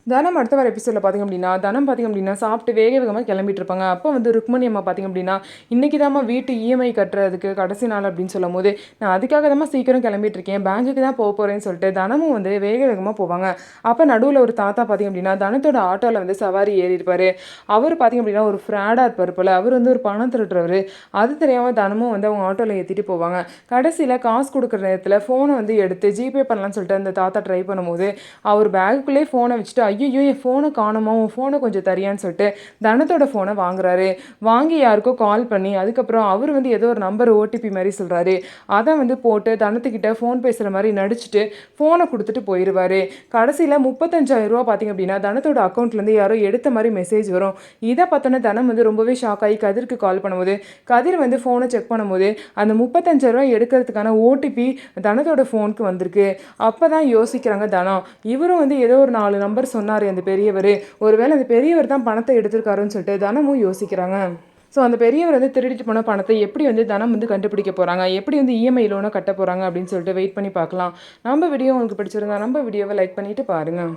தனம் அடுத்த வர எபிசோடில் பார்த்திங்க அப்படின்னா, தனம் பார்த்திங்க அப்படின்னா சாப்பிட்டு வேக வேகமாக கிளம்பிட்டு இருப்பாங்க. அப்போ வந்து ருக்மணி அம்மா பார்த்திங்க அப்படின்னா, இன்றைக்கி தாம்மா வீட்டு இஎம்ஐ கட்டுறதுக்கு கடைசி நாள் அப்படின்னு சொல்லும்போது, நான் அதுக்காக தாம்மா சீக்கிரம் கிளம்பிட்டு இருக்கேன், பேங்க்குக்கு தான் போக போகிறேன்னு சொல்லிட்டு தனமும் வந்து வேக வேகமாக போவாங்க. அப்போ நடுவில் ஒரு தாத்தா பார்த்திங்க அப்படின்னா, தனத்தோட ஆட்டோவில் வந்து சவாரி ஏறியிருப்பார். அவர் பார்த்திங்க அப்படின்னா ஒரு ஃப்ராடாக இருப்பார் போல். அவர் வந்து ஒரு பணம் திருட்டுறவர். அது தெரியாமல் தனமும் வந்து அவங்க ஆட்டோவில் ஏற்றிட்டு போவாங்க. கடைசியில் காசு கொடுக்குற நேரத்தில் ஃபோனை வந்து எடுத்து ஜிபே பண்ணலான்னு சொல்லிட்டு அந்த தாத்தா ட்ரை பண்ணும்போது, அவர் பேக்குள்ளே ஃபோனை வச்சுட்டு, ஐயோ என் ஃபோனை காணுமா, உன் ஃபோனை கொஞ்சம் தரியான்னு சொல்லிட்டு தனத்தோட ஃபோனை வாங்குறாரு. வாங்கி யாருக்கோ கால் பண்ணி அதுக்கப்புறம் அவர் வந்து ஏதோ ஒரு நம்பர் ஓடிபி மாதிரி சொல்கிறாரு. அதை வந்து போட்டு தனத்துக்கிட்ட ஃபோன் பேசுகிற மாதிரி நடிச்சுட்டு ஃபோனை கொடுத்துட்டு போயிடுவார். கடைசியில் 35,000 பார்த்திங்க அப்படின்னா தனத்தோட அக்கௌண்ட்லேருந்து யாரோ எடுத்த மாதிரி மெசேஜ் வரும். இதை பார்த்தோன்னே தனம் வந்து ரொம்பவே ஷாக் ஆகி கதிருக்கு கால் பண்ணும்போது, கதிர் வந்து ஃபோனை செக் பண்ணும்போது அந்த 35,000 எடுக்கிறதுக்கான ஓடிபி தனத்தோட ஃபோனுக்கு வந்திருக்கு. அப்போ தான் யோசிக்கிறாங்க தனம், இவரும் வந்து ஏதோ ஒரு 4 நம்பர் சொன்னார் அந்த பெரியவர், ஒருவேளை அந்த பெரியவர் தான் பணத்தை எடுத்திருக்காருன்னு சொல்லிட்டு தனமும் யோசிக்கிறாங்க. ஸோ அந்த பெரியவர் வந்து திருடிட்டு போன பணத்தை எப்படி வந்து தனம் வந்து கண்டுபிடிக்க போகிறாங்க, எப்படி வந்து இஎம்ஐ லோனை கட்ட போகிறாங்க அப்படின்னு சொல்லிட்டு வெயிட் பண்ணி பார்க்கலாம். நம்ம வீடியோ உங்களுக்கு பிடிச்சிருந்தா நம்ம வீடியோவை லைக் பண்ணிவிட்டு பாருங்கள்.